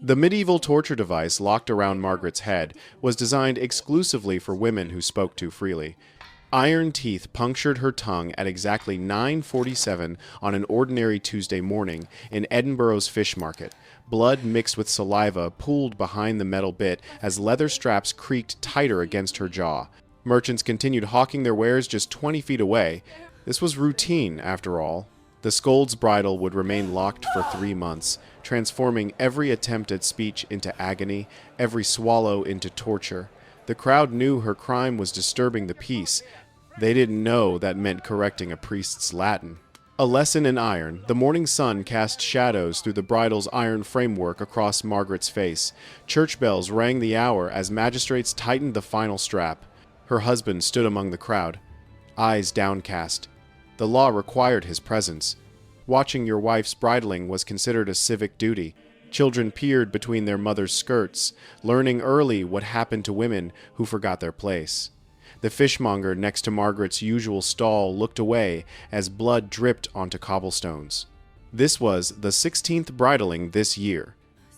The medieval torture device locked around Margaret's head was designed exclusively for women who spoke too freely. Iron teeth punctured her tongue at exactly 9:47 on an ordinary Tuesday morning in Edinburgh's fish market. Blood mixed with saliva pooled behind the metal bit as leather straps creaked tighter against her jaw. Merchants continued hawking their wares just 20 feet away. This was routine, after all. The scold's bridal would remain locked for 3 months, transforming every attempt at speech into agony, every swallow into torture. The crowd knew her crime was disturbing the peace. They didn't know that meant correcting a priest's Latin. A lesson in iron, the morning sun cast shadows through the bridal's iron framework across Margaret's face. Church bells rang the hour as magistrates tightened the final strap. Her husband stood among the crowd, eyes downcast. The law required his presence. Watching your wife's bridling was considered a civic duty. Children peered between their mothers' skirts, learning early what happened to women who forgot their place. The fishmonger next to Margaret's usual stall looked away as blood dripped onto cobblestones. This was the 16th bridling this year.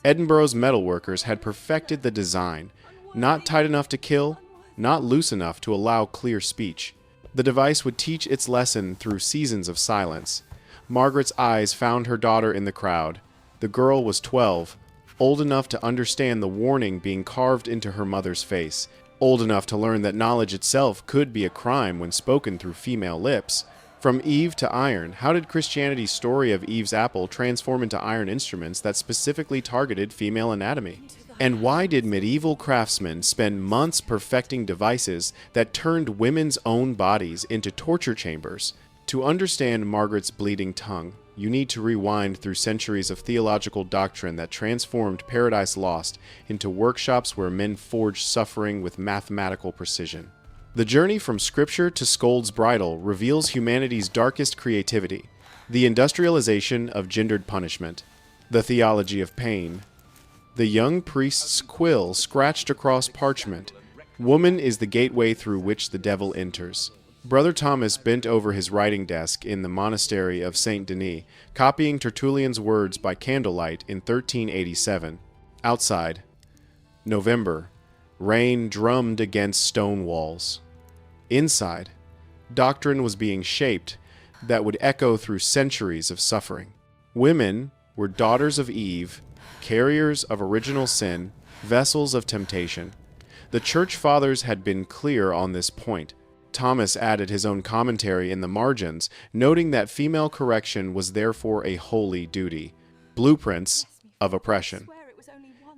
Edinburgh's metalworkers had perfected the design, not tight enough to kill, not loose enough to allow clear speech. The device would teach its lesson through seasons of silence. Margaret's eyes found her daughter in the crowd. The girl was 12, old enough to understand the warning being carved into her mother's face, old enough to learn that knowledge itself could be a crime when spoken through female lips. From Eve to iron, how did Christianity's story of Eve's apple transform into iron instruments that specifically targeted female anatomy? And why did medieval craftsmen spend months perfecting devices that turned women's own bodies into torture chambers? To understand Margaret's bleeding tongue, you need to rewind through centuries of theological doctrine that transformed Paradise Lost into workshops where men forged suffering with mathematical precision. The journey from Scripture to Scold's bridal reveals humanity's darkest creativity, the industrialization of gendered punishment, the theology of pain. The young priest's quill scratched across parchment. Woman is the gateway through which the devil enters. Brother Thomas bent over his writing desk in the monastery of Saint Denis, copying Tertullian's words by candlelight in 1387. Outside, November, rain drummed against stone walls. Inside, doctrine was being shaped that would echo through centuries of suffering. Women were daughters of Eve, carriers of original sin, vessels of temptation. The Church Fathers had been clear on this point. Thomas added his own commentary in the margins, noting that female correction was therefore a holy duty. Blueprints of oppression.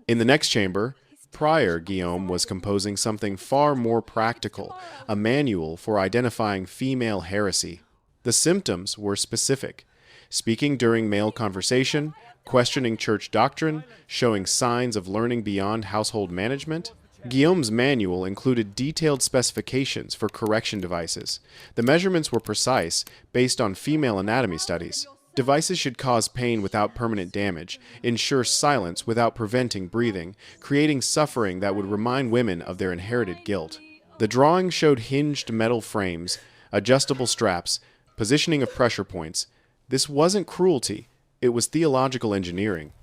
In the next chamber, Prior Guillaume was composing something far more practical, a manual for identifying female heresy. The symptoms were specific: speaking during male conversation, questioning church doctrine, showing signs of learning beyond household management. Guillaume's manual included detailed specifications for correction devices. The measurements were precise, based on female anatomy studies. Devices should cause pain without permanent damage, ensure silence without preventing breathing, creating suffering that would remind women of their inherited guilt. The drawing showed hinged metal frames, adjustable straps, positioning of pressure points. This wasn't cruelty, it was theological engineering.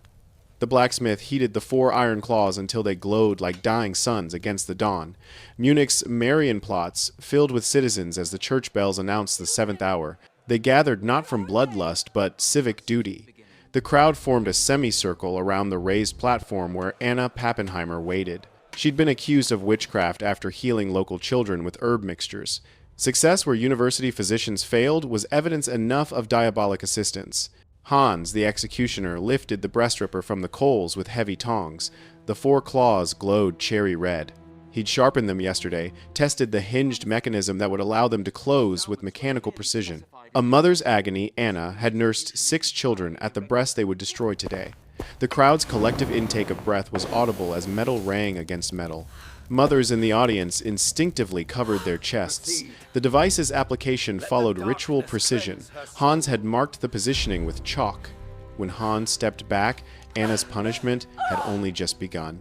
The blacksmith heated the 4 iron claws until they glowed like dying suns against the dawn. Munich's Marienplatz filled with citizens as the church bells announced the 7th hour. They gathered not from bloodlust, but civic duty. The crowd formed a semicircle around the raised platform where Anna Pappenheimer waited. She'd been accused of witchcraft after healing local children with herb mixtures. Success where university physicians failed was evidence enough of diabolic assistance. Hans, the executioner, lifted the breastripper from the coals with heavy tongs. The 4 claws glowed cherry red. He'd sharpened them yesterday, tested the hinged mechanism that would allow them to close with mechanical precision. A mother's agony, Anna, had nursed 6 children at the breast they would destroy today. The crowd's collective intake of breath was audible as metal rang against metal. Mothers in the audience instinctively covered their chests. The device's application followed ritual precision. Hans had marked the positioning with chalk. When Hans stepped back, Anna's punishment had only just begun.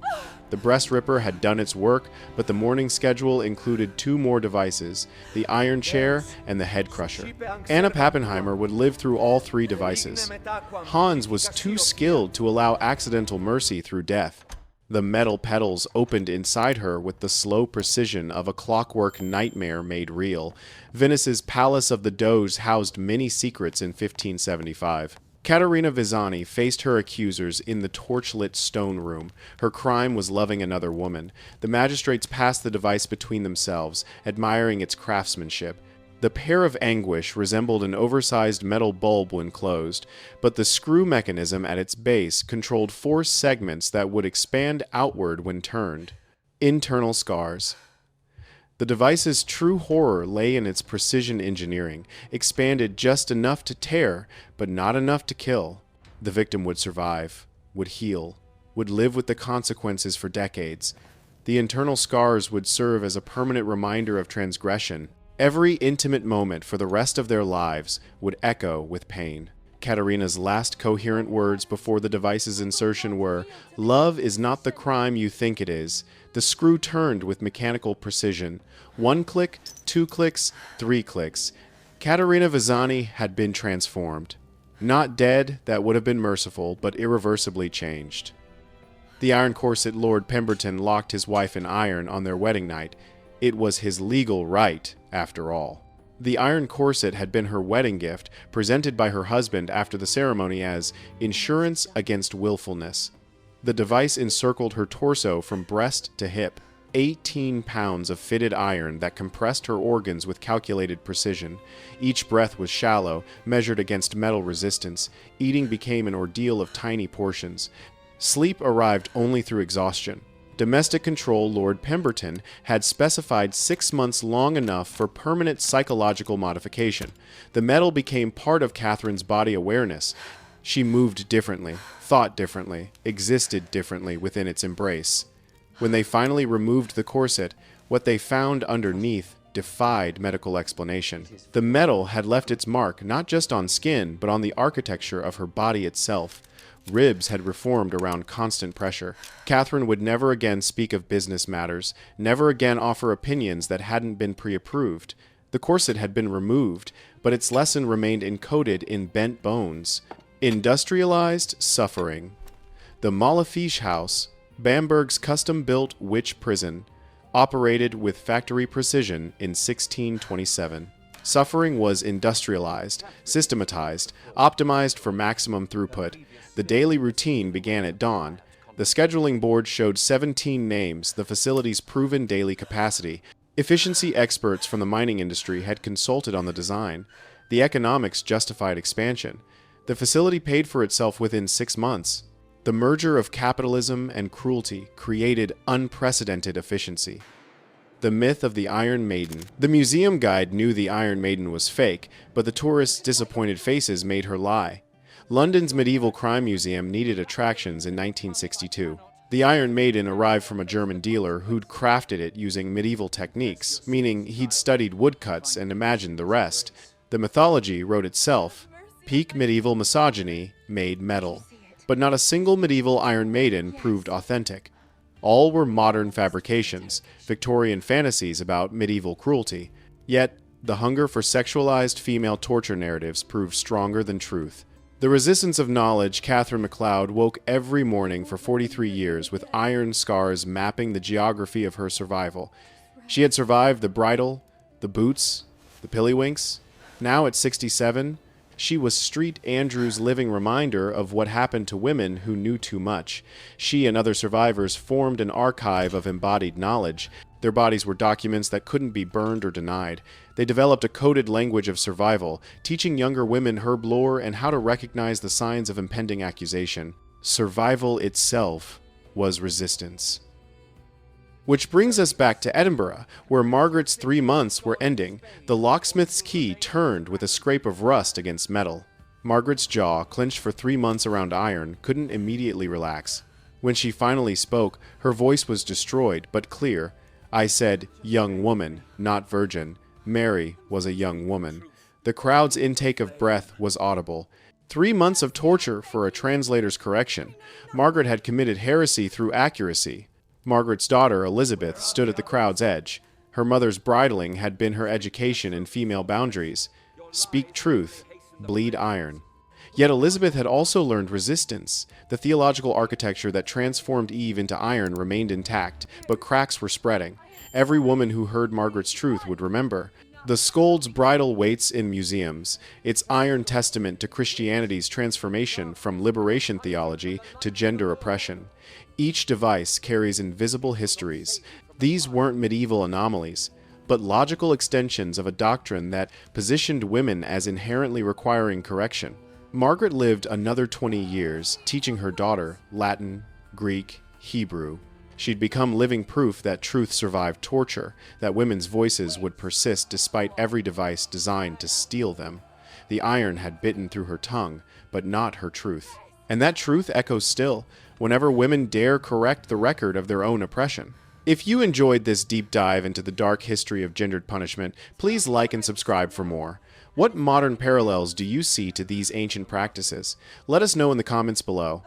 The breast ripper had done its work, but the morning schedule included 2 more devices, the iron chair and the head crusher. Anna Pappenheimer would live through all 3 devices. Hans was too skilled to allow accidental mercy through death. The metal pedals opened inside her with the slow precision of a clockwork nightmare made real. Venice's Palace of the Doge housed many secrets in 1575. Caterina Visani faced her accusers in the torch-lit stone room. Her crime was loving another woman. The magistrates passed the device between themselves, admiring its craftsmanship. The pair of anguish resembled an oversized metal bulb when closed, but the screw mechanism at its base controlled 4 segments that would expand outward when turned. Internal scars. The device's true horror lay in its precision engineering, expanded just enough to tear, but not enough to kill. The victim would survive, would heal, would live with the consequences for decades. The internal scars would serve as a permanent reminder of transgression. Every intimate moment for the rest of their lives would echo with pain. Katerina's last coherent words before the device's insertion were, "Love is not the crime you think it is." The screw turned with mechanical precision. 1 click, 2 clicks, 3 clicks. Caterina Visani had been transformed. Not dead, that would have been merciful, but irreversibly changed. The iron corset Lord Pemberton locked his wife in iron on their wedding night. It was his legal right, after all. The iron corset had been her wedding gift, presented by her husband after the ceremony as insurance against willfulness. The device encircled her torso from breast to hip. 18 pounds of fitted iron that compressed her organs with calculated precision. Each breath was shallow, measured against metal resistance. Eating became an ordeal of tiny portions. Sleep arrived only through exhaustion. Domestic control Lord Pemberton had specified 6 months long enough for permanent psychological modification. The metal became part of Catherine's body awareness. She moved differently, thought differently, existed differently within its embrace. When they finally removed the corset, what they found underneath defied medical explanation. The metal had left its mark not just on skin, but on the architecture of her body itself. Ribs had reformed around constant pressure. Catherine would never again speak of business matters, never again offer opinions that hadn't been pre-approved. The corset had been removed, but its lesson remained encoded in bent bones. Industrialized suffering. The Malefiche House, Bamberg's custom-built witch prison, operated with factory precision in 1627. Suffering was industrialized, systematized, optimized for maximum throughput. The daily routine began at dawn. The scheduling board showed 17 names, the facility's proven daily capacity. Efficiency experts from the mining industry had consulted on the design. The economics justified expansion. The facility paid for itself within 6 months. The merger of capitalism and cruelty created unprecedented efficiency. The myth of the Iron Maiden. The museum guide knew the Iron Maiden was fake, but the tourists' disappointed faces made her lie. London's Medieval Crime Museum needed attractions in 1962. The Iron Maiden arrived from a German dealer who'd crafted it using medieval techniques, meaning he'd studied woodcuts and imagined the rest. The mythology wrote itself. Peak medieval misogyny made metal. But not a single medieval Iron Maiden proved authentic. All were modern fabrications, Victorian fantasies about medieval cruelty. Yet, the hunger for sexualized female torture narratives proved stronger than truth. The resistance of knowledge, Catherine MacLeod woke every morning for 43 years with iron scars mapping the geography of her survival. She had survived the bridal, the boots, the pillywinks. Now at 67, she was Street Andrew's living reminder of what happened to women who knew too much. She and other survivors formed an archive of embodied knowledge. Their bodies were documents that couldn't be burned or denied. They developed a coded language of survival, teaching younger women herb lore and how to recognize the signs of impending accusation. Survival itself was resistance. Which brings us back to Edinburgh, where Margaret's 3 months were ending. The locksmith's key turned with a scrape of rust against metal. Margaret's jaw, clenched for 3 months around iron, couldn't immediately relax. When she finally spoke, her voice was destroyed, but clear. I said, young woman, not virgin. Mary was a young woman. The crowd's intake of breath was audible. 3 months of torture for a translator's correction. Margaret had committed heresy through accuracy. Margaret's daughter, Elizabeth, stood at the crowd's edge. Her mother's bridling had been her education in female boundaries. Speak truth, bleed iron. Yet Elizabeth had also learned resistance. The theological architecture that transformed Eve into iron remained intact, but cracks were spreading. Every woman who heard Margaret's truth would remember. The scold's bridal waits in museums, its iron testament to Christianity's transformation from liberation theology to gender oppression. Each device carries invisible histories. These weren't medieval anomalies, but logical extensions of a doctrine that positioned women as inherently requiring correction. Margaret lived another 20 years, teaching her daughter Latin, Greek, Hebrew. She'd become living proof that truth survived torture, that women's voices would persist despite every device designed to steal them. The iron had bitten through her tongue, but not her truth. And that truth echoes still, whenever women dare correct the record of their own oppression. If you enjoyed this deep dive into the dark history of gendered punishment, please like and subscribe for more. What modern parallels do you see to these ancient practices? Let us know in the comments below.